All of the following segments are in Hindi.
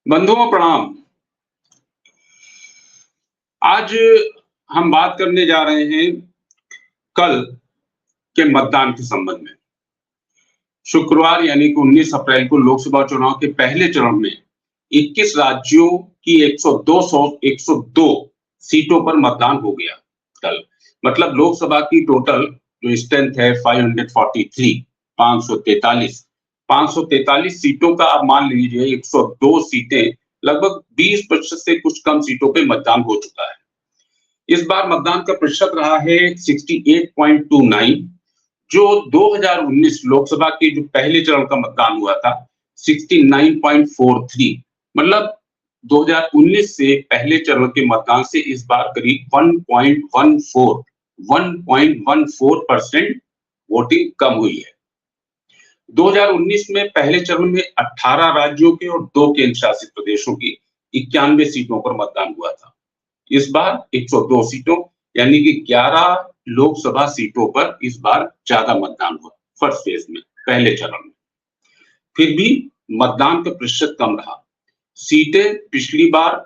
बंधुओं प्रणाम। आज हम बात करने जा रहे हैं कल के मतदान के संबंध में। शुक्रवार यानी कि 19 अप्रैल को लोकसभा चुनाव के पहले चरण में 21 राज्यों की 102 सीटों पर मतदान हो गया कल। मतलब लोकसभा की टोटल जो स्ट्रेंथ है 543 सीटों का आप मान लीजिए 102 सीटें, लगभग 20% से कुछ कम सीटों पे मतदान हो चुका है। इस बार मतदान का प्रतिशत रहा है 68.29, जो 2019 लोकसभा के जो पहले चरण का मतदान हुआ था 69.43, मतलब 2019 से पहले चरण के मतदान से इस बार करीब 1.14% वोटिंग कम हुई है। 2019 में पहले चरण में 18 राज्यों के और 2 केंद्र शासित प्रदेशों की 91 सीटों पर मतदान हुआ था। इस बार 102 सीटों यानी कि 11 लोकसभा सीटों पर इस बार ज्यादा मतदान हुआ फर्स्ट फेज में, पहले चरण में। फिर भी मतदान का प्रतिशत कम रहा। सीटें पिछली बार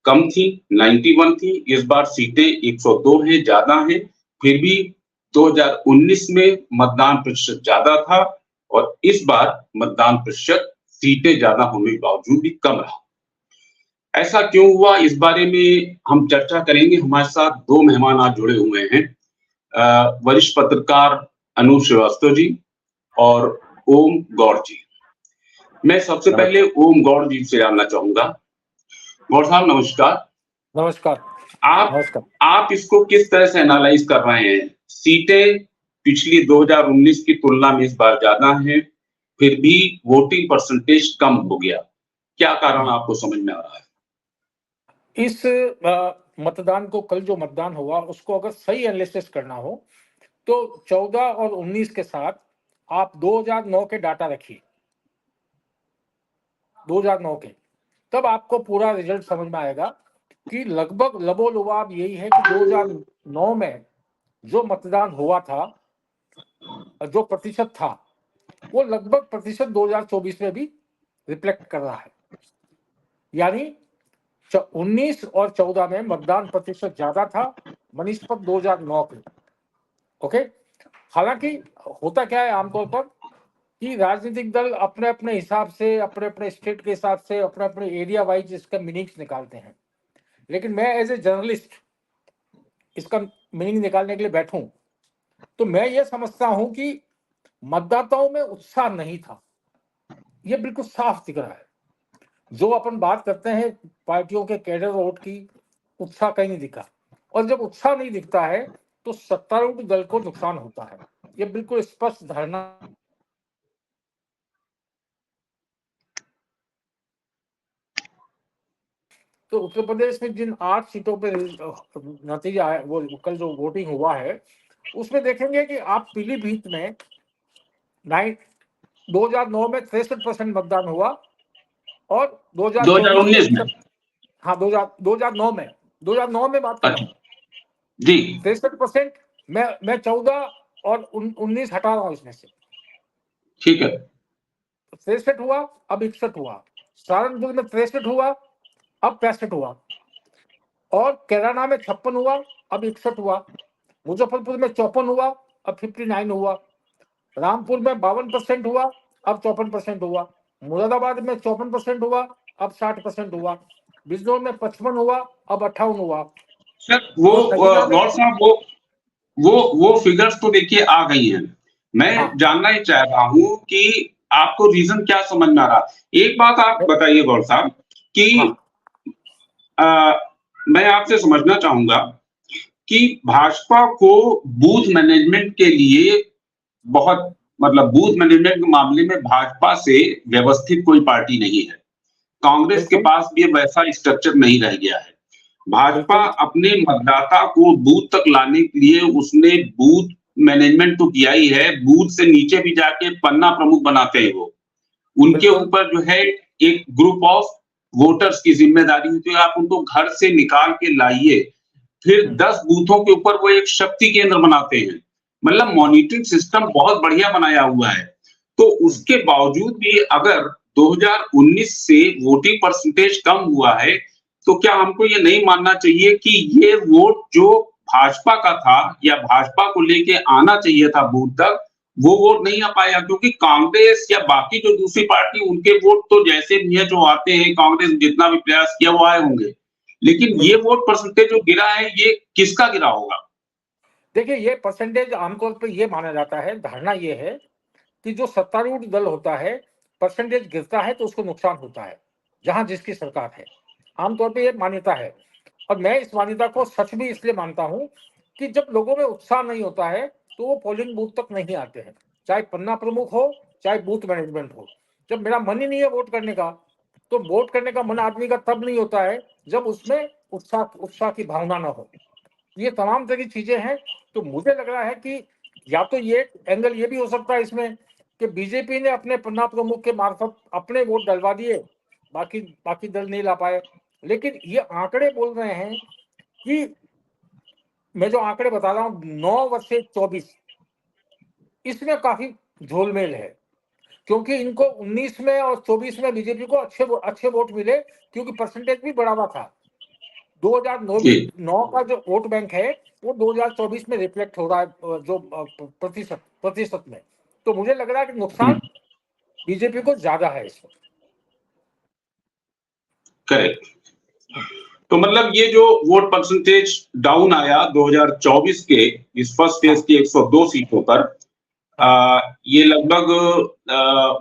कम थी, 91 थी, इस बार सीटें 102 हैं, ज्यादा हैं। फिर भी 2019 में मतदान प्रतिशत ज्यादा था और इस बार मतदान प्रतिशत सीटें ज्यादा होने के बावजूद भी कम रहा। ऐसा क्यों हुआ, इस बारे में हम चर्चा करेंगे। हमारे साथ 2 मेहमान आज जुड़े हुए हैं, वरिष्ठ पत्रकार अनूप श्रीवास्तव जी और ओम गौड़ जी। मैं सबसे पहले ओम गौड़ जी से जानना चाहूंगा। गौड़ साहब नमस्कार। नमस्कार। आप इसको किस तरह से एनालाइज कर रहे हैं? सीटें पिछली 2019 की तुलना में इस बार ज्यादा हैं, फिर भी वोटिंग परसेंटेज कम हो गया, क्या कारण आपको समझ में आ रहा है? इस मतदान को, कल जो मतदान हुआ उसको अगर सही एनालिसिस करना हो तो 14 और 19 के साथ आप 2009 के डाटा रखिए, 2009 के, तब आपको पूरा रिजल्ट समझ में आएगा कि लगभग लबोलुबाब यही है कि 2009 में जो मतदान हुआ था, जो प्रतिशत था, वो लगभग प्रतिशत 2024 में भी रिफ्लेक्ट कर रहा है। यानी 19 और 14 में मतदान प्रतिशत ज्यादा था बनिस्पत 2009 के। ओके, हालांकि होता क्या है आमतौर पर कि राजनीतिक दल अपने अपने हिसाब से, अपने अपने स्टेट के हिसाब से, अपने अपने एरिया वाइज इसका मीनिंग्स निकालते हैं। लेकिन मैं एज ए जर्नलिस्ट इसका मीनिंग निकालने के लिए बैठूं तो मैं ये समझता हूं कि मतदाताओं में उत्साह नहीं था, ये बिल्कुल साफ दिख रहा है। जो अपन बात करते हैं पार्टियों के कैडर वोट की, उत्साह कहीं नहीं दिखा, और जब उत्साह नहीं दिखता है तो सत्तारूढ़ दल को नुकसान होता है, ये बिल्कुल स्पष्ट धारणा। तो उत्तर प्रदेश में जिन 8 सीटों पे नतीजा है, वो कल जो वोटिंग हुआ है उसमें देखेंगे कि आप पीलीभीत में 2009 में 63% मतदान हुआ और 2019 में, हाँ 2009 में बात कर रहा हूँ जी, 63%। मैं 14 और 19 हटा रहा हूँ इसमें से, ठीक है। 63 हुआ, अब 61 हुआ। सहारनपुर में 63 हुआ, अब 65 हुआ। और कैराना में 56 हुआ, अब 61 हुआ। मुजफ्फरपुर में 54 हुआ, अब 59 हुआ। रामपुर में 52% हुआ, अब 54% हुआ। मुरादाबाद में 54% हुआ, अब 60% हुआ। बिजनौर में 55 हुआ, अब 58 हुआ। सर गौड़ साहब वो फिगर्स तो देखिए आ गई हैं। मैं जानना ही चाह रहा हूं कि आपको रीजन क्या समझ में आ रहा। एक बात आप बताइए गौड़ साहब कि मैं आपसे समझना चाहूंगा कि भाजपा को बूथ मैनेजमेंट के लिए बहुत, मतलब बूथ मैनेजमेंट के मामले में भाजपा से व्यवस्थित कोई पार्टी नहीं है। कांग्रेस के पास भी वैसा स्ट्रक्चर नहीं रह गया है। भाजपा अपने मतदाता को बूथ तक लाने के लिए उसने बूथ मैनेजमेंट तो किया ही है, बूथ से नीचे भी जाके पन्ना प्रमुख बनाते हैं वो। उनके ऊपर जो है एक ग्रुप ऑफ वोटर्स की जिम्मेदारी होती है, आप उनको घर से निकाल के लाइए, फिर 10 बूथों के ऊपर वो एक शक्ति केंद्र बनाते हैं। मतलब मॉनिटरिंग सिस्टम बहुत बढ़िया बनाया हुआ है। तो उसके बावजूद भी अगर 2019 से वोटिंग परसेंटेज कम हुआ है, तो क्या हमको ये नहीं मानना चाहिए कि ये वोट जो भाजपा का था या भाजपा को लेके आना चाहिए था बूथ तक, वो वोट नहीं आ पाया? क्योंकि कांग्रेस या बाकी जो दूसरी पार्टी, उनके वोट तो जैसे भी है जो आते हैं, कांग्रेस जितना भी प्रयास किया वो आए होंगे, लेकिन ये वोट परसेंटेज जो गिरा है, ये किसका गिरा होगा? देखिए, ये परसेंटेज आमतौर पर ये माना जाता है, धारणा ये है कि जो सत्तारूढ़ दल होता है, परसेंटेज गिरता है तो उसको नुकसान होता है, जहां जिसकी सरकार है। आमतौर पे ये मान्यता है, और मैं इस मान्यता को सच भी इसलिए मानता हूं कि जब लोगों में उत्साह नहीं होता है तो वो पोलिंग बूथ तक नहीं आते हैं, चाहे पन्ना प्रमुख हो, चाहे बूथ मैनेजमेंट हो। जब मेरा मन ही नहीं है वोट करने का, तो वोट करने का मन आदमी का तब नहीं होता है जब उसमें उत्साह की भावना ना हो। ये तमाम तरह की चीजें हैं। तो मुझे लग रहा है कि या तो ये एंगल ये भी हो सकता है इसमें कि बीजेपी ने अपने पन्ना प्रमुख के मार्फत अपने वोट डलवा दिए, बाकी दल नहीं ला पाए। लेकिन ये आंकड़े बोल रहे हैं कि मैं जो आंकड़े बता रहा हूं 9 वर्सेस 24, इसमें काफी झोलमेल है, क्योंकि इनको 19 में और 24 में बीजेपी को अच्छे वोट मिले, क्योंकि परसेंटेज भी बढ़ावा था। 2009 का जो वोट बैंक है वो 2024 में रिफ्लेक्ट हो रहा है, जो प्रतिशत में। तो मुझे लग रहा है कि नुकसान बीजेपी को ज्यादा है इसमें। करेक्ट। तो मतलब ये जो वोट परसेंटेज डाउन आया 2024 के इस फर्स्ट फेज की 102 सीटों पर, ये लगभग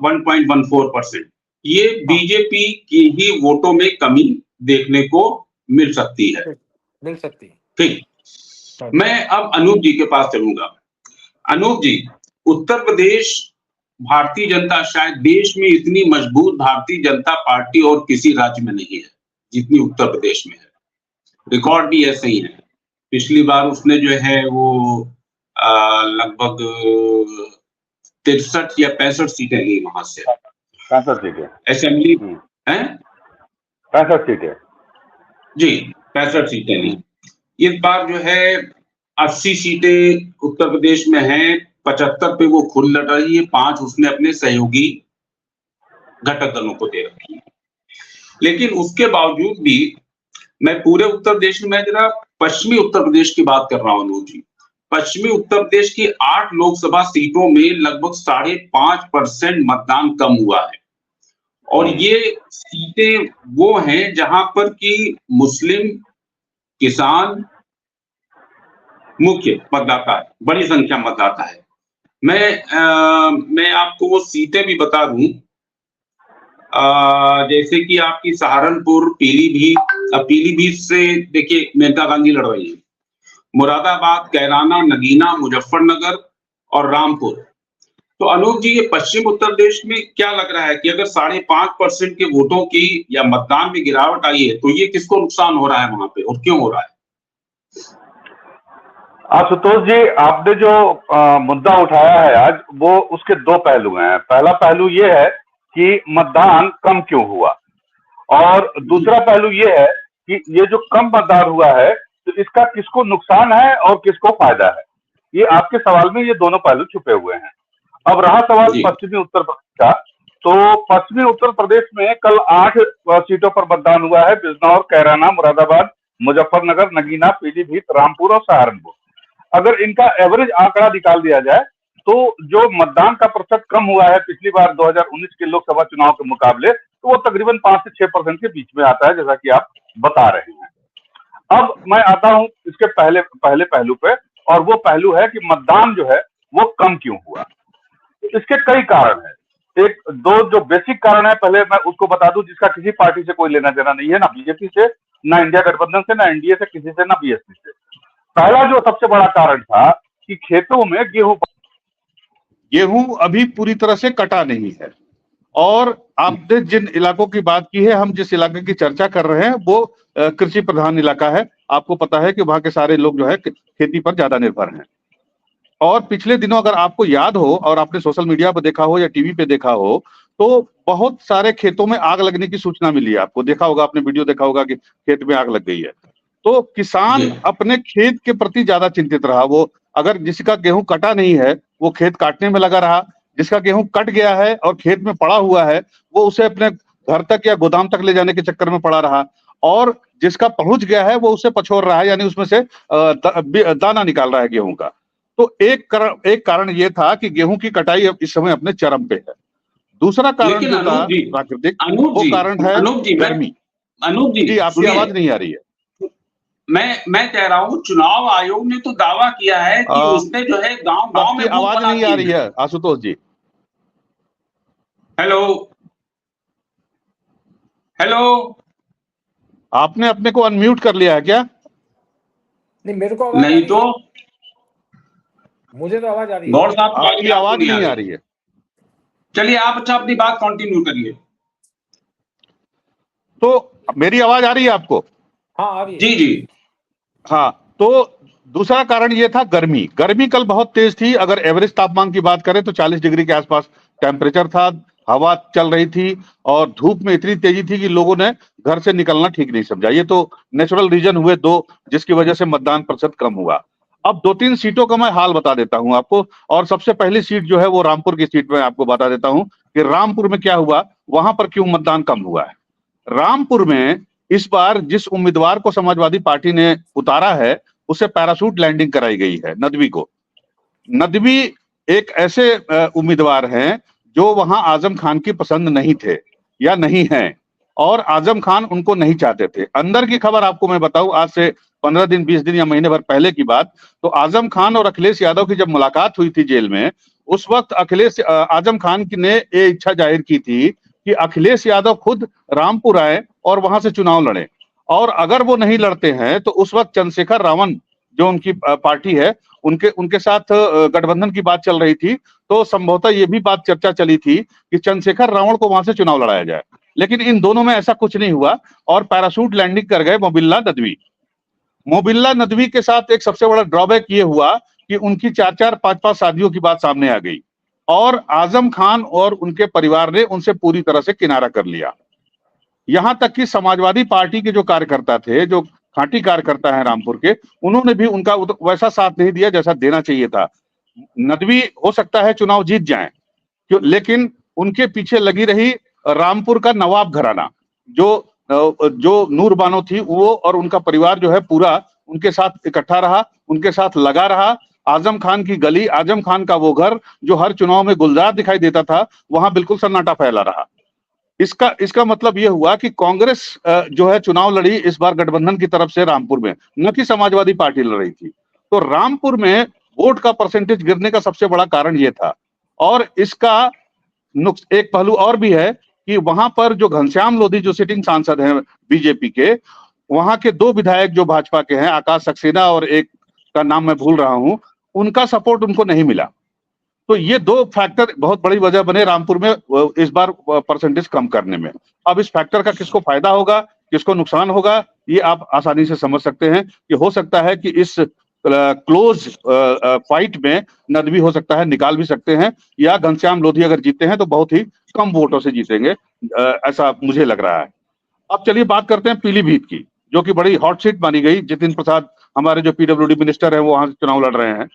1.14%, ये बीजेपी की ही वोटों में कमी देखने को मिल सकती है। ठीक, मैं अब अनूप जी के पास चलूंगा। अनूप जी, उत्तर प्रदेश, भारतीय जनता, शायद देश में इतनी मजबूत भारतीय जनता पार्टी और किसी राज्य में नहीं है जितनी उत्तर प्रदेश में है। रिकॉर्ड भी ऐसे ही है। पिछली बार उसने जो है वो लगभग 63 या 65 सीटें ली वहां से। 65 सीटें असेंबली है, 65 सीटें जी, 65 सीटें ली। इस बार जो है 80 सीटें उत्तर प्रदेश में हैं, 75 पे वो खुद लड़ रही है, 5 उसने अपने सहयोगी घटक दलों को दे रखी है। लेकिन उसके बावजूद भी मैं पूरे उत्तर प्रदेश में, जरा पश्चिमी उत्तर प्रदेश की बात कर रहा हूं अनूप जी। पश्चिमी उत्तर प्रदेश की 8 लोकसभा सीटों में लगभग 5.5% मतदान कम हुआ है, और ये सीटें वो हैं जहां पर कि मुस्लिम, किसान मुख्य मतदाता है, बड़ी संख्या मतदाता है। मैं आपको वो सीटें भी बता दूं, जैसे कि आपकी सहारनपुर, पीलीभीत से देखिए मेनका गांधी लड़ रही है, मुरादाबाद, कैराना, नगीना, मुजफ्फरनगर और रामपुर। तो अनूप जी, ये पश्चिम उत्तर प्रदेश में क्या लग रहा है कि अगर 5.5% के वोटों की या मतदान में गिरावट आई है, तो ये किसको नुकसान हो रहा है वहां पे और क्यों हो रहा है? आशुतोष जी, आपने जो मुद्दा उठाया है आज, वो उसके 2 पहलू हैं। पहला पहलू ये है कि मतदान कम क्यों हुआ, और दूसरा पहलू ये है कि ये जो कम मतदान हुआ है तो इसका किसको नुकसान है और किसको फायदा है। ये आपके सवाल में ये दोनों पहलू छुपे हुए हैं। अब रहा सवाल पश्चिमी उत्तर प्रदेश का, तो पश्चिमी उत्तर प्रदेश में कल 8 सीटों पर मतदान हुआ है। बिजनौर, कैराना, मुरादाबाद, मुजफ्फरनगर, नगीना, पीलीभीत, रामपुर और सहारनपुर। अगर इनका एवरेज आंकड़ा निकाल दिया जाए तो जो मतदान का प्रतिशत कम हुआ है पिछली बार 2019 के लोकसभा चुनाव के मुकाबले, तो वो तकरीबन 5 से 6% के बीच में आता है, जैसा कि आप बता रहे हैं। अब मैं आता हूं इसके पहले पहलू पे, और वो पहलू है कि मतदान जो है वो कम क्यों हुआ। इसके कई कारण है। दो जो बेसिक कारण है, पहले मैं उसको बता दूं, जिसका किसी पार्टी से कोई लेना देना नहीं है, ना बीजेपी से, ना इंडिया गठबंधन से, ना एनडीए से, किसी से, ना बीएसपी से। पहला जो सबसे बड़ा कारण था कि खेतों में गेहूं अभी पूरी तरह से कटा नहीं है, और आपने जिन इलाकों की बात की है, हम जिस इलाके की चर्चा कर रहे हैं वो कृषि प्रधान इलाका है। आपको पता है कि वहां के सारे लोग जो है खेती पर ज्यादा निर्भर हैं। और पिछले दिनों अगर आपको याद हो और आपने सोशल मीडिया पर देखा हो या टीवी पे देखा हो, तो बहुत सारे खेतों में आग लगने की सूचना मिली है। आपको देखा होगा, आपने वीडियो देखा होगा कि खेत में आग लग गई है। तो किसान अपने खेत के प्रति ज्यादा चिंतित रहा। वो अगर जिसका गेहूं कटा नहीं है वो खेत काटने में लगा रहा, जिसका गेहूं कट गया है और खेत में पड़ा हुआ है, वो उसे अपने घर तक या गोदाम तक ले जाने के चक्कर में पड़ा रहा, और जिसका पहुंच गया है वो उसे पछोड़ रहा है, यानी उसमें से दाना निकाल रहा है गेहूं का। तो एक कारण ये था कि गेहूं की कटाई अब इस समय अपने चरम पे है। दूसरा कारण लेकिन जो था अनूप जी, प्राकृतिक, अनूप वो जी, कारण है अनूप जी, गर्मी। अनूप जी जी, आपकी सुनिए, आवाज नहीं आ रही है। मैं कह रहा हूँ चुनाव आयोग ने तो दावा किया है कि उसने जो है गांव गांव आपकी में बूथ आवाज बना नहीं आ दिए रही हैं। है आशुतोष जी। हेलो हेलो, आपने अपने को अनम्यूट कर लिया है क्या? नहीं, मेरे को आवाज आ नहीं रही तो है, मुझे तो आवाज आ रही है। गौर साहब आपकी आवाज नहीं आ रही है। चलिए आप अच्छा अपनी बात कंटिन्यू करिए। तो मेरी आवाज आ रही है आपको? हाँ, आ रही है। जी जी, हाँ, तो दूसरा कारण ये था गर्मी। गर्मी कल बहुत तेज थी। अगर एवरेज तापमान की बात करें तो 40 डिग्री के आसपास टेम्परेचर था, हवा चल रही थी और धूप में इतनी तेजी थी कि लोगों ने घर से निकलना ठीक नहीं समझा। ये तो नेचुरल रीजन हुए दो, जिसकी वजह से मतदान प्रतिशत कम हुआ। अब 2-3 सीटों का मैं हाल बता देता हूं आपको, और सबसे पहली सीट जो है वो रामपुर की सीट में आपको बता देता हूं कि रामपुर में क्या हुआ, वहां पर क्यों मतदान कम हुआ है। रामपुर में इस बार जिस उम्मीदवार को समाजवादी पार्टी ने उतारा है, उसे पैराशूट लैंडिंग कराई गई है, नदवी को। नदवी एक ऐसे उम्मीदवार हैं जो वहां आजम खान की पसंद नहीं थे या नहीं हैं, और आजम खान उनको नहीं चाहते थे। अंदर की खबर आपको मैं बताऊं, आज से 15 दिन, 20 दिन या महीने भर पहले की बात, तो आजम खान और अखिलेश यादव की जब मुलाकात हुई थी जेल में, उस वक्त आजम खान ने ये इच्छा जाहिर की थी कि अखिलेश यादव खुद रामपुर आए और वहां से चुनाव लड़े, और अगर वो नहीं लड़ते हैं तो उस वक्त चंद्रशेखर रावण जो उनकी पार्टी है, उनके उनके साथ गठबंधन की बात चल रही थी। तो संभवतः ये भी बात चर्चा चली थी कि चंद्रशेखर रावण को वहां से चुनाव लड़ाया जाए, लेकिन इन दोनों में ऐसा कुछ नहीं हुआ और पैराशूट लैंडिंग कर गए मोबिल्ला नदवी। मोबिल्ला नदवी के साथ एक सबसे बड़ा ड्रॉबैक ये हुआ कि उनकी 4-4, 5-5 शादियों की बात सामने आ गई, और आजम खान और उनके परिवार ने उनसे पूरी तरह से किनारा कर लिया। यहां तक कि समाजवादी पार्टी के जो कार्यकर्ता थे, जो खांटी कार्यकर्ता हैं रामपुर के, उन्होंने भी उनका वैसा साथ नहीं दिया जैसा देना चाहिए था। नदवी हो सकता है चुनाव जीत जाएं, लेकिन उनके पीछे लगी रही रामपुर का नवाब घराना, जो नूर बानो थी, वो और उनका परिवार जो है पूरा उनके साथ इकट्ठा रहा, उनके साथ लगा रहा। आजम खान की गली, आजम खान का वो घर जो हर चुनाव में गुलजार दिखाई देता था, वहां बिल्कुल सन्नाटा फैला रहा। इसका मतलब यह हुआ कि कांग्रेस जो है चुनाव लड़ी इस बार गठबंधन की तरफ से रामपुर में, न कि समाजवादी पार्टी लड़ रही थी। तो रामपुर में वोट का परसेंटेज गिरने का सबसे बड़ा कारण यह था। और इसका एक पहलू और भी है कि वहां पर जो घनश्याम लोधी जो सिटिंग सांसद हैं बीजेपी के, वहां के 2 विधायक जो भाजपा के हैं, आकाश सक्सेना और एक का नाम मैं भूल रहा हूं, उनका सपोर्ट उनको नहीं मिला। तो ये 2 फैक्टर बहुत बड़ी वजह बने रामपुर में इस बार परसेंटेज कम करने में। अब इस फैक्टर का किसको फायदा होगा, किसको नुकसान होगा, ये आप आसानी से समझ सकते हैं कि हो सकता है कि इस क्लोज फाइट में नदवी हो सकता है निकाल भी सकते हैं, या घनश्याम लोधी अगर जीते हैं तो बहुत ही कम वोटों से जीतेंगे, ऐसा मुझे लग रहा है। अब चलिए बात करते हैं पीलीभीत की, जो कि बड़ी हॉट सीट मानी गई। जितिन प्रसाद हमारे जो पीडब्ल्यूडी मिनिस्टर है वो वहां से चुनाव लड़ रहे हैं।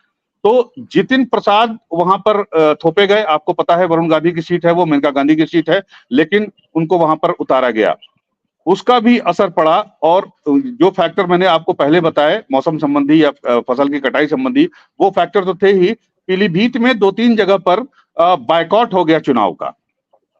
तो जितिन प्रसाद वहां पर थोपे गए। आपको पता है वरुण गांधी की सीट है, वो मेनका गांधी की सीट है, लेकिन उनको वहां पर उतारा गया। उसका भी असर पड़ा, और जो फैक्टर मैंने आपको पहले बताए मौसम संबंधी या फसल की कटाई संबंधी, वो फैक्टर तो थे ही। पीलीभीत में 2-3 जगह पर बायकॉट हो गया चुनाव का,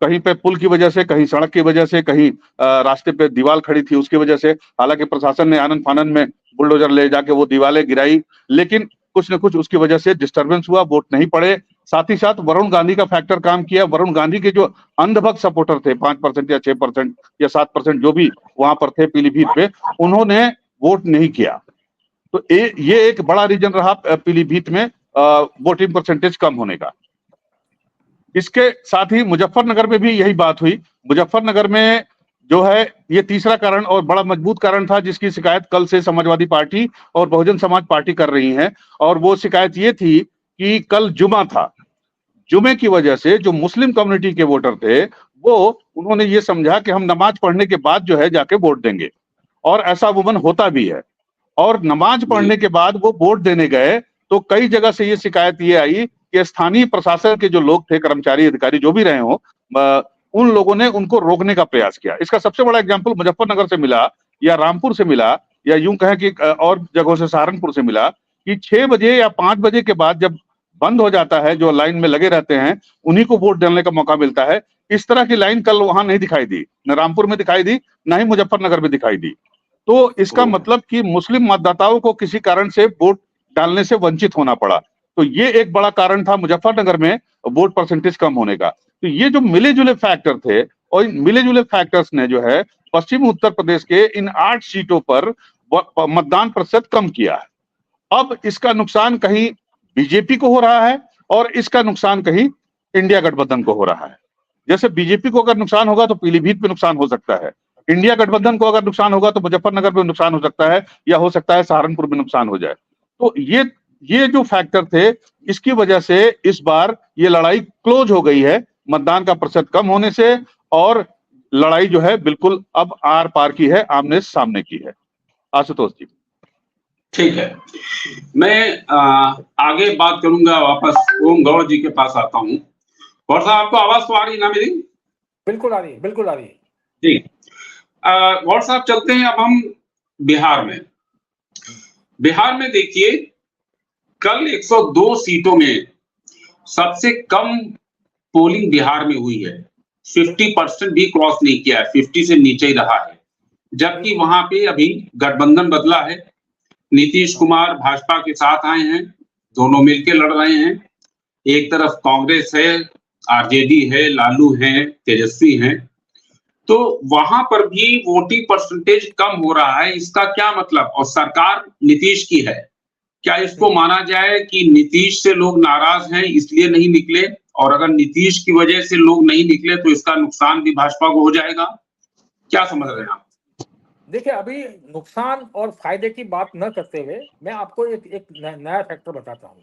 कहीं पे पुल की वजह से, कहीं सड़क की वजह से, कहीं रास्ते पे दीवार खड़ी थी उसकी वजह से। हालांकि प्रशासन ने आनन फानन में बुलडोजर ले जाके वो दीवारें गिराई, लेकिन कुछ न कुछ उसकी वजह से डिस्टरबेंस हुआ, वोट नहीं पड़े। साथ ही साथ वरुण गांधी का फैक्टर काम किया। वरुण गांधी के जो अंधभक्त सपोर्टर थे, 5% या 6% या 7% जो भी वहां पर थे पीलीभीत पे, उन्होंने वोट नहीं किया। तो ये एक बड़ा रीजन रहा पीलीभीत में वोटिंग परसेंटेज कम होने का। इसके साथ ही मुजफ्फरनगर में भी यही बात हुई। मुजफ्फरनगर में जो है ये तीसरा कारण और बड़ा मजबूत कारण था, जिसकी शिकायत कल से समाजवादी पार्टी और बहुजन समाज पार्टी कर रही है। और वो शिकायत ये थी कि कल जुमा था, जुमे की वजह से जो मुस्लिम कम्युनिटी के वोटर थे, वो उन्होंने ये समझा कि हम नमाज पढ़ने के बाद जो है जाके वोट देंगे, और ऐसा अमूमन होता भी है। और नमाज पढ़ने के बाद वो वोट देने गए तो कई जगह से ये शिकायत ये आई कि स्थानीय प्रशासन के जो लोग थे, कर्मचारी अधिकारी जो भी रहे हो, उन लोगों ने उनको रोकने का प्रयास किया। इसका सबसे बड़ा एग्जाम्पल मुजफ्फरनगर से मिला या रामपुर से मिला या यूं कहें कि और जगहों से सहारनपुर से मिला कि 6 बजे या 5 बजे के बाद जब बंद हो जाता है, जो लाइन में लगे रहते हैं उन्हीं को वोट डालने का मौका मिलता है। इस तरह की लाइन कल वहां नहीं दिखाई दी, न रामपुर में दिखाई दी, न ही मुजफ्फरनगर में दिखाई दी। तो इसका मतलब कि मुस्लिम मतदाताओं को किसी कारण से वोट डालने से वंचित होना पड़ा। तो ये एक बड़ा कारण था मुजफ्फरनगर में वोट परसेंटेज कम होने का। तो ये जो मिले जुले फैक्टर थे और इन मिले जुले फैक्टर्स ने जो है पश्चिमी उत्तर प्रदेश के इन 8 सीटों पर मतदान प्रतिशत कम किया है। अब इसका नुकसान कहीं बीजेपी को हो रहा है और इसका नुकसान कहीं इंडिया गठबंधन को हो रहा है। जैसे बीजेपी को अगर नुकसान होगा तो पीलीभीत में नुकसान हो सकता है, इंडिया गठबंधन को अगर नुकसान होगा तो मुजफ्फरनगर में नुकसान हो सकता है, या हो सकता है सहारनपुर में नुकसान हो जाए। तो ये जो फैक्टर थे, इसकी वजह से इस बार ये लड़ाई क्लोज हो गई है मतदान का प्रतिशत कम होने से, और लड़ाई जो है बिल्कुल अब आर पार की है, आमने सामने की है। आशुतोष जी। ठीक है, मैं आगे बात करूंगा, वापस ओम गौड़ जी के पास आता हूँ। गौड़ साहब, आपको आवाज तो आ रही है ना मेरी? बिल्कुल आ रही है, बिल्कुल आ रही है जी। गौड़ साहब, चलते हैं अब हम बिहार में। बिहार में देखिए, कल 102 सीटों में सबसे कम पोलिंग बिहार में हुई है। 50% भी क्रॉस नहीं किया है, 50 से नीचे ही रहा है। जबकि वहां पे अभी गठबंधन बदला है, नीतीश कुमार भाजपा के साथ आए हैं, दोनों मिलकर लड़ रहे हैं। एक तरफ कांग्रेस है, आरजेडी है, लालू हैं, तेजस्वी हैं। तो वहां पर भी वोटिंग परसेंटेज कम हो रहा है। इसका क्या मतलब? और सरकार नीतीश की है, क्या इसको माना जाए कि नीतीश से लोग नाराज हैं इसलिए नहीं निकले, और अगर नीतीश की वजह से लोग नहीं निकले तो इसका नुकसान भी भाजपा को हो जाएगा? क्या समझ रहे हैं आप? देखिए, अभी नुकसान और फायदे की बात न करते हुए मैं आपको एक नया फैक्टर बताता हूँ।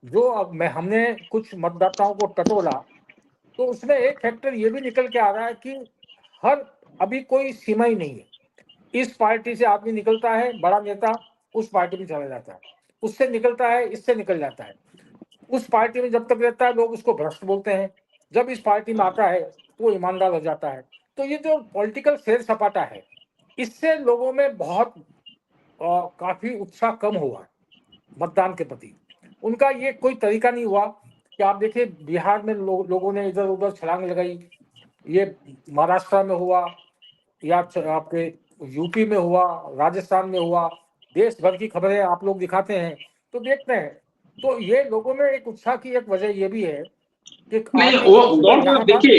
जो अब हमने कुछ मतदाताओं को टटोला, तो उसमें एक फैक्टर ये भी निकल के आ रहा है कि अभी कोई सीमा ही नहीं है। इस पार्टी से आदमी निकलता है, बड़ा नेता, उस पार्टी में चला जाता है, उससे निकलता है, इससे निकल जाता है। उस पार्टी में जब तक रहता है लोग उसको भ्रष्ट बोलते हैं, जब इस पार्टी में आता है तो वो ईमानदार हो जाता है। तो ये जो पॉलिटिकल सैर सपाटा है, इससे लोगों में बहुत काफी उत्साह कम हुआ मतदान के प्रति। उनका ये कोई तरीका नहीं हुआ कि आप देखिए बिहार में लोगों ने इधर उधर छलांग लगाई, ये महाराष्ट्र में हुआ या आपके यूपी में हुआ, राजस्थान में हुआ, देश भर की खबरें आप लोग दिखाते हैं तो देखते हैं। तो ये लोगों में एक उत्साह की एक वजह ये भी है कि नहीं, वो देखिए,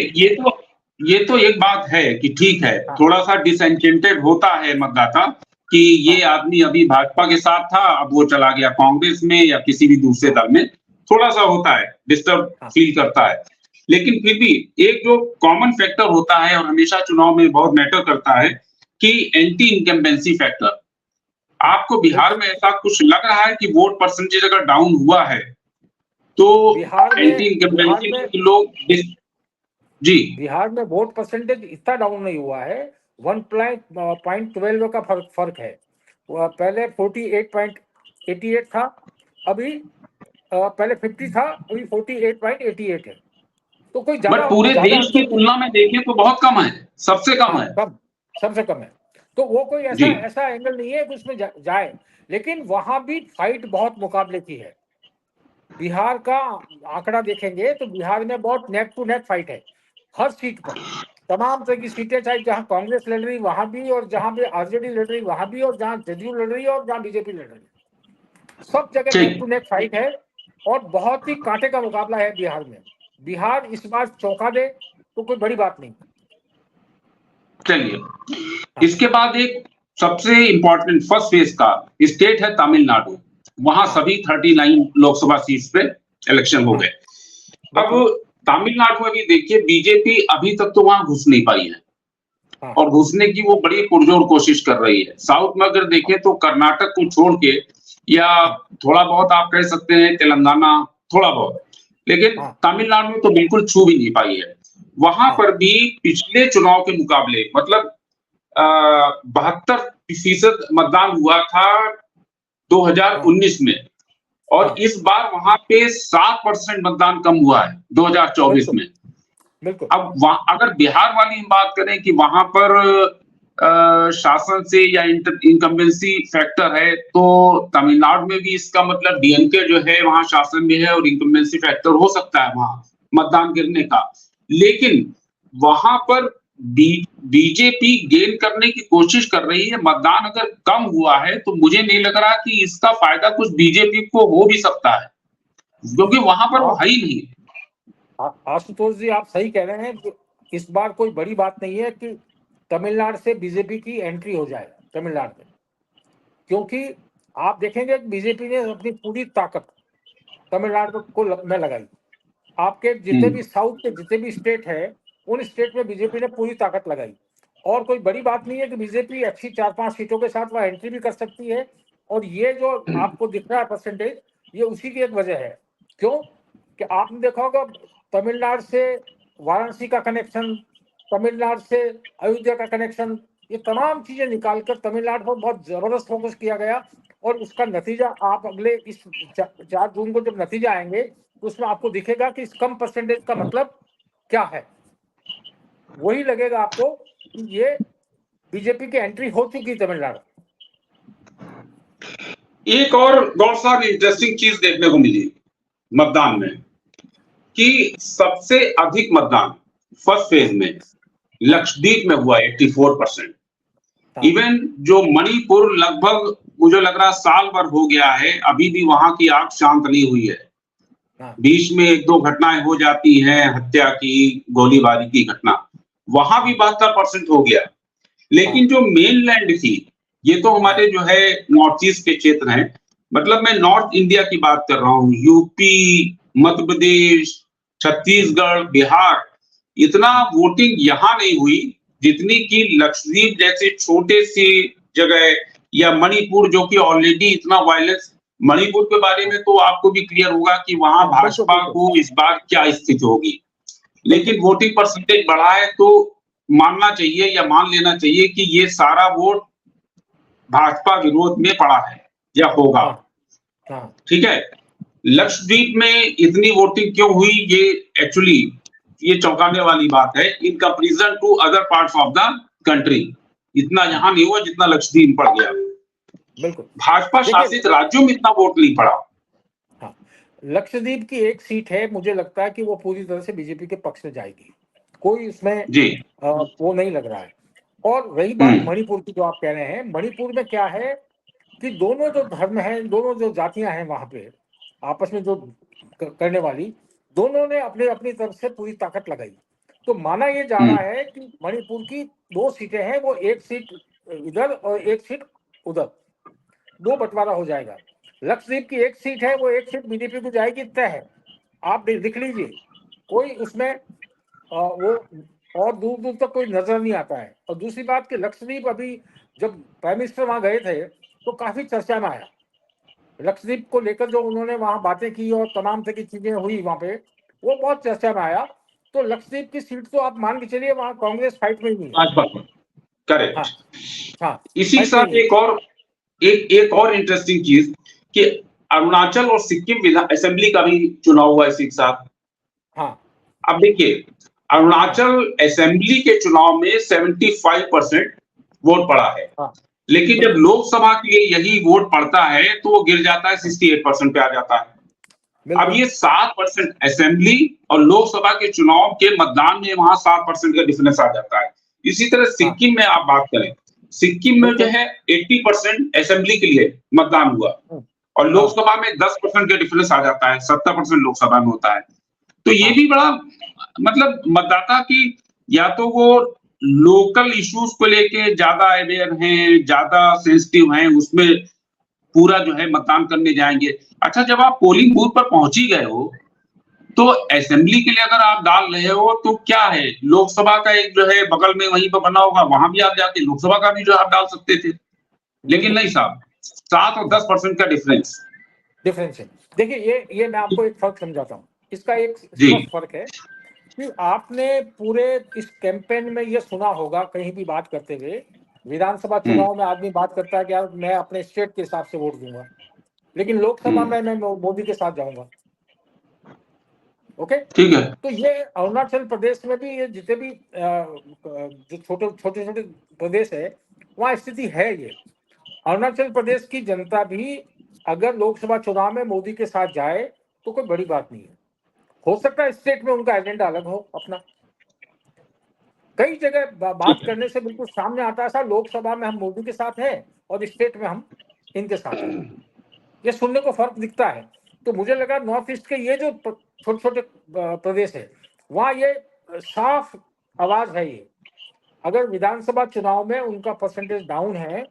ये तो एक बात है कि ठीक है, थोड़ा सा डिसएंचेंटेड होता है मतदाता कि ये आदमी अभी भाजपा के साथ था, अब वो चला गया कांग्रेस में या किसी भी दूसरे दल में, थोड़ा सा होता है, डिस्टर्ब फील करता है। लेकिन फिर भी एक जो कॉमन फैक्टर होता है और हमेशा चुनाव में बहुत मैटर करता है कि एंटी इनकम्बेंसी फैक्टर। आपको बिहार में ऐसा कुछ लग रहा है कि वोट परसेंटेज अगर डाउन हुआ है तो एंटी इनकम्बेंसी लोग जी? बिहार में वोट परसेंटेज इतना डाउन नहीं हुआ है, 1.12 का फर्क है। पहले 48.88 था, अभी पहले 50 था, अभी 48.88 है। तो कोई ज्यादा पूरे देश की तुलना में देखें तो बहुत कम है, सबसे कम है, सबसे कम है। तो वो कोई ऐसा एंगल नहीं है कि उसमें जाए, लेकिन वहां भी फाइट बहुत मुकाबले की है। बिहार का आंकड़ा देखेंगे तो बिहार में बहुत नेक टू नेक फाइट है हर सीट पर। तमाम तरह की सीटें, चाहे जहां कांग्रेस लड़ रही वहां भी, और जहां पे आरजेडी लड़ रही वहां भी, और जहां जदयू लड़ रही है और जहां बीजेपी लड़ रही है, सब जगह नेक टू नेक फाइट है और बहुत ही कांटे का मुकाबला है बिहार में। बिहार इस बार चौंका दे तो कोई बड़ी बात नहीं। चलिए, इसके बाद एक सबसे इंपॉर्टेंट फर्स्ट फेज का स्टेट है तमिलनाडु। वहां सभी 39 लोकसभा सीट्स पे इलेक्शन हो गए। अब तमिलनाडु में भी देखिए, बीजेपी अभी तक तो वहां घुस नहीं पाई है और घुसने की वो बड़ी पुरजोर कोशिश कर रही है। साउथ में अगर देखें तो कर्नाटक को छोड़ के, या थोड़ा बहुत आप कह सकते हैं तेलंगाना थोड़ा बहुत, लेकिन तमिलनाडु में तो बिल्कुल छू भी नहीं पाई है। वहां पर भी पिछले चुनाव के मुकाबले मतलब 72% मतदान हुआ था 2019 में, और हाँ। इस बार वहां पे 7% मतदान कम हुआ है 2024 बिल्कुल में। बिल्कुल। अब वहां अगर बिहार वाली हम बात करें कि वहां पर शासन से या इनकम्बेंसी फैक्टर है, तो तमिलनाडु में भी इसका मतलब डीएमके जो है वहां शासन में है और इनकम्बेंसी फैक्टर हो सकता है वहां मतदान गिरने का। लेकिन वहां पर बीजेपी गेन करने की कोशिश कर रही है। मतदान अगर कम हुआ है तो मुझे नहीं लग रहा कि इसका फायदा कुछ बीजेपी को हो भी सकता है, क्योंकि वहां पर वो है ही नहीं। आशुतोष जी, आप सही कह रहे हैं। इस बार कोई बड़ी बात नहीं है कि तमिलनाडु से बीजेपी की एंट्री हो जाए तमिलनाडु में, क्योंकि आप देखेंगे बीजेपी ने अपनी पूरी ताकत तमिलनाडु को में लगाई। आपके जितने भी साउथ के जितने भी स्टेट है, उन स्टेट में बीजेपी ने पूरी ताकत लगाई। और कोई बड़ी बात नहीं है कि बीजेपी अच्छी 4-5 सीटों के साथ वह एंट्री भी कर सकती है। और ये जो आपको दिख रहा है परसेंटेज, ये उसी की एक वजह है। क्यों कि आपने देखा होगा तमिलनाडु से वाराणसी का कनेक्शन, तमिलनाडु से अयोध्या का कनेक्शन, ये तमाम चीजें निकालकर तमिलनाडु पर बहुत जबरदस्त फोकस किया गया। और उसका नतीजा आप अगले इस 4 जून को जब नतीजा आएंगे तो उसमें आपको दिखेगा कि इस कम परसेंटेज का मतलब क्या है। वही लगेगा आपको कि ये बीजेपी की एंट्री हो चुकी तमिलनाडु। एक और गौर साहब इंटरेस्टिंग चीज देखने को मिली मतदान में कि सबसे अधिक मतदान फर्स्ट फेज में लक्षद्वीप में हुआ 84%। इवन जो मणिपुर लगभग मुझे लग रहा साल भर हो गया है, अभी भी वहां की आग शांत नहीं हुई है। बीच में 1-2 घटनाएं हो जाती हैं, हत्या की, गोलीबारी की घटना, वहां भी 72% हो गया। लेकिन जो मेनलैंड थी, ये तो हमारे जो है नॉर्थ ईस्ट के क्षेत्र हैं, मतलब मैं नॉर्थ इंडिया की बात कर रहा हूँ, यूपी, मध्य प्रदेश, छत्तीसगढ़, बिहार, इतना वोटिंग यहाँ नहीं हुई जितनी कि लक्षद्वीप जैसे छोटे सी जगह या मणिपुर, जो कि ऑलरेडी इतना वायलेंस। मणिपुर के बारे में तो आपको भी क्लियर होगा कि वहां भाजपा को इस बार क्या स्थिति होगी। लेकिन वोटिंग परसेंटेज बढ़ा है तो मानना चाहिए या मान लेना चाहिए कि ये सारा वोट भाजपा विरोध में पड़ा है या होगा। ठीक है, लक्षद्वीप में इतनी वोटिंग क्यों हुई, ये एक्चुअली ये चौंकाने वाली बात है। In comparison to other parts of the country इतना यहां नहीं हुआ जितना लक्षद्वीप पड़ गया। बिल्कुल, भाजपा शासित राज्यों में इतना वोट नहीं पड़ा। हाँ, लक्षद्वीप की एक सीट है, मुझे लगता है कि वो पूरी तरह से बीजेपी के पक्ष में जाएगी, कोई उसमें वो नहीं लग रहा है। और रही बात मणिपुर की, जो आप कह रहे हैं, मणिपुर में क्या है कि दोनों जो धर्म हैं, दोनों जो जातियां हैं वहां पे आपस में जो करने वाली, दोनों ने अपनी अपनी तरफ से पूरी ताकत लगाई। तो माना ये जा रहा है कि मणिपुर की 2 सीटें हैं, वो 1 सीट इधर और 1 सीट उधर, 2 बंटवारा हो जाएगा। लक्षद्वीप की 1 सीट है, वो 1 सीट बीजेपी को जाएगी, तय है। आप लिख लीजिए, कोई उसमें वो और दूर दूर तक कोई नजर नहीं आता है। और दूसरी बात कि लक्षद्वीप अभी जब प्राइम मिनिस्टर वहां गए थे तो काफी चर्चा में आया लक्षद्वीप को लेकर, जो उन्होंने वहां बातें की और तमाम तरह की चीजें हुई वहां पे, वो बहुत चर्चा में आया। तो लक्षद्वीप की सीट तो आप मान के चलिए वहां कांग्रेस फाइट में ही नहीं है। करेक्ट। हाँ, इसी के साथ एक और इंटरेस्टिंग चीज कि अरुणाचल और सिक्किम विधान असेंबली का भी चुनाव हुआ इसी के साथ। हाँ, अब देखिए, अरुणाचल असेंबली के चुनाव में 75% वोट पड़ा है। लेकिन जब लोकसभा के लिए यही वोट पड़ता है तो वो गिर जाता है, 68% पे आ जाता है। अब ये 7% असेंबली और लोकसभा के चुनाव के मतदान में वहां 7% का डिफरेंस आ जाता है। इसी तरह सिक्किम में आप बात करें, सिक्किम में जो है 80% असेंबली के लिए मतदान हुआ और लोकसभा में 10% का डिफरेंस आ जाता है, 70% लोकसभा में होता है। तो ये भी बड़ा मतलब मतदाता की, या तो वो लोकल इश्यूज को लेके ज्यादा अवेयर हैं, ज्यादा सेंसिटिव हैं, उसमें पूरा जो है मतदान करने जाएंगे। अच्छा, जब आप पोलिंग बूथ पर पहुंच ही गए हो तो असेंबली के लिए अगर आप डाल रहे हो तो क्या है, लोकसभा का एक जो है बगल में वहीं पर बना होगा, वहां भी आप जाके लोकसभा का भी जो आप डाल सकते थे। लेकिन नहीं साहब, 7 और 10% का डिफरेंस है। देखिए, ये मैं आपको एक फर्क समझाता हूँ। इसका एक स्पष्ट फर्क है कि आपने पूरे इस कैंपेन में ये सुना होगा, कहीं भी बात करते हुए, विधानसभा चुनाव में आदमी बात करता है कि यार मैं अपने स्टेट के हिसाब से वोट दूंगा, लेकिन लोकसभा में मैं मोदी के साथ जाऊंगा। ओके, ठीक है। तो ये अरुणाचल प्रदेश में भी ये जितने भी जो छोटे छोटे प्रदेश है वहाँ स्थिति है ये। अरुणाचल प्रदेश की जनता भी अगर लोकसभा चुनाव में मोदी के साथ जाए तो कोई बड़ी बात नहीं है। हो सकता है स्टेट में उनका एजेंडा अलग हो अपना। कई जगह बात करने से बिल्कुल सामने आता है सर, लोकसभा में हम मोदी के साथ हैं और स्टेट में हम इनके साथ हैं। ये सुनने को फर्क दिखता है। तो मुझे लगा नॉर्थ ईस्ट के ये जो छोटे छोटे प्रदेश है वहाँ ये साफ आवाज है। ये अगर विधानसभा चुनाव में उनका परसेंटेज डाउन है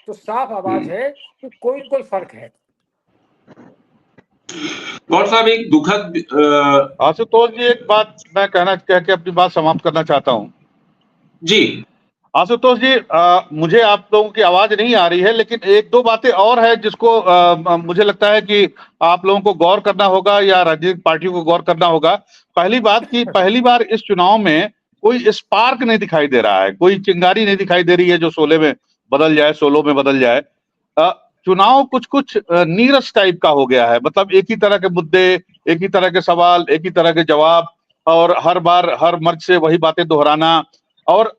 तो साफ आवाज है कि कोई कोई फर्क है। गौर साहब, एक दुखद आशुतोष जी, एक बात मैं कह के अपनी बात समाप्त करना चाहता हूं। जी आशुतोष जी, मुझे आप लोगों की आवाज नहीं आ रही है, लेकिन एक दो बातें और है जिसको मुझे लगता है कि आप लोगों को गौर करना होगा या राजनीतिक पार्टियों को गौर करना होगा। पहली बात कि पहली बार इस चुनाव में कोई स्पार्क नहीं दिखाई दे रहा है, कोई चिंगारी नहीं दिखाई दे रही है जो 16 में बदल जाए, 16 में बदल जाए। चुनाव कुछ नीरस टाइप का हो गया है। मतलब एक ही तरह के मुद्दे, एक ही तरह के सवाल, एक ही तरह के जवाब, और हर बार हर मंच से वही बातें दोहराना, और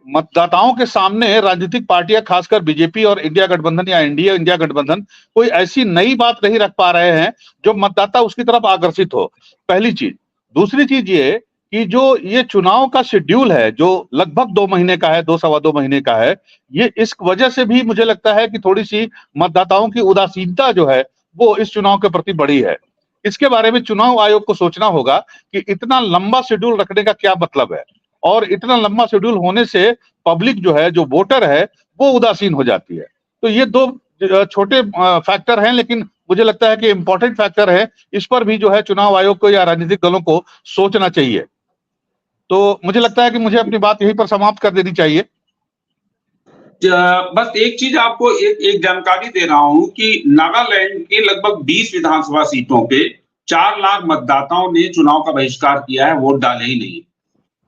मतदाताओं के सामने राजनीतिक पार्टियां, खासकर बीजेपी और इंडिया गठबंधन या इंडिया गठबंधन, कोई ऐसी नई बात नहीं रख पा रहे हैं जो मतदाता उसकी तरफ आकर्षित हो। पहली चीज। दूसरी चीज ये कि जो ये चुनाव का शेड्यूल है जो लगभग 2 महीने का है, 2 सवा 2 महीने का है, ये इस वजह से भी मुझे लगता है कि थोड़ी सी मतदाताओं की उदासीनता जो है वो इस चुनाव के प्रति बढ़ी है। इसके बारे में चुनाव आयोग को सोचना होगा कि इतना लंबा शेड्यूल रखने का क्या मतलब है, और इतना लंबा शेड्यूल होने से पब्लिक जो है, जो वोटर है, वो उदासीन हो जाती है। तो ये 2 छोटे फैक्टर हैं, लेकिन मुझे लगता है कि इंपॉर्टेंट फैक्टर है। इस पर भी जो है चुनाव आयोग को या राजनीतिक दलों को सोचना चाहिए। तो मुझे लगता है कि मुझे अपनी बात यहीं पर समाप्त कर देनी चाहिए। बस एक चीज आपको एक जानकारी दे रहा हूं कि नागालैंड के लगभग 20 विधानसभा सीटों पे 4 लाख मतदाताओं ने चुनाव का बहिष्कार किया है, वोट डाले ही नहीं।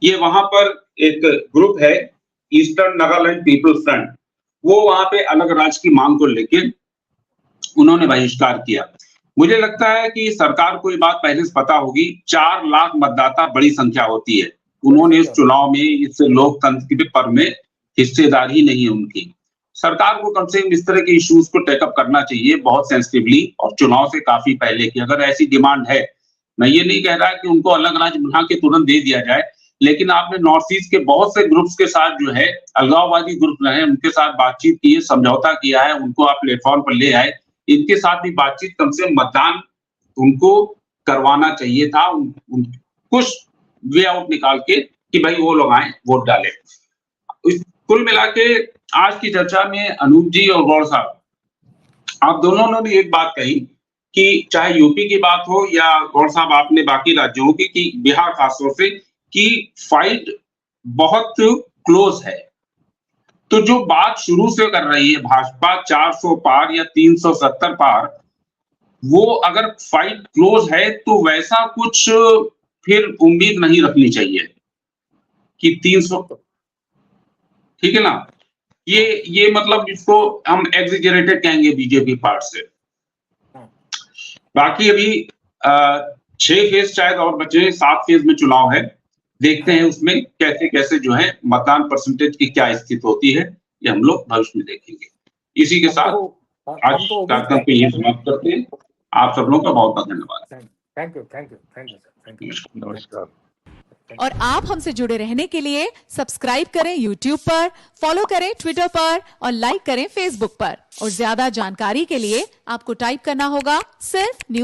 ये वहां पर एक ग्रुप है, ईस्टर्न नागालैंड पीपल्स फ्रंट, वो वहां पे अलग राज्य की मांग को लेकर उन्होंने बहिष्कार किया। मुझे लगता है कि सरकार को ये बात पहले से पता होगी, 4 लाख मतदाता बड़ी संख्या होती है। उन्होंने इस चुनाव में, इस लोकतंत्र के पर्व में हिस्सेदारी नहीं है उनकी। सरकार को कम से कम इस तरह के इश्यूज को टेकअप करना चाहिए बहुत सेंसिटिवली, और चुनाव से काफी पहले की अगर ऐसी डिमांड है। मैं ये नहीं कह रहा कि उनको अलग राज्य बना के तुरंत दे दिया जाए, लेकिन आपने नॉर्थ ईस्ट के बहुत से ग्रुप्स के साथ जो है, अलगाववादी ग्रुप रहे, उनके साथ बातचीत की है, समझौता किया है, उनको आप प्लेटफॉर्म पर ले आए। इनके साथ भी बातचीत, कम से कम मतदान उनको करवाना चाहिए था, कुछ वे आउट निकाल के कि भाई वो लोग आए, वोट डाले। कुल मिला के आज की चर्चा में अनूप जी और गौर साहब, आप दोनों ने एक बात कही कि चाहे यूपी की बात हो या गौर साहब आपने बाकी राज्यों की, कि बिहार खासतौर से, कि फाइट बहुत क्लोज है। तो जो बात शुरू से कर रही है भाजपा 400 पार या 370 पार, वो अगर फाइट क्लोज है तो वैसा कुछ फिर उम्मीद नहीं रखनी चाहिए कि 300, ठीक है ना। ये मतलब इसको हम एग्जिजरेटेड कहेंगे बीजेपी पार्ट से। बाकी अभी 6 फेज शायद और बचे, 7 फेज में चुनाव है। देखते हैं उसमें कैसे कैसे जो है मतदान परसेंटेज की क्या स्थिति होती है, ये हम लोग भविष्य में देखेंगे। इसी के साथ आज कार्यक्रम को यही समाप्त करते हैं। आप सब लोगों का बहुत बहुत धन्यवाद। Thank you. नमस्कार। और आप हमसे जुड़े रहने के लिए सब्सक्राइब करें YouTube पर, फॉलो करें Twitter पर और लाइक करें Facebook पर। और ज्यादा जानकारी के लिए आपको टाइप करना होगा सिर्फ न्यूज।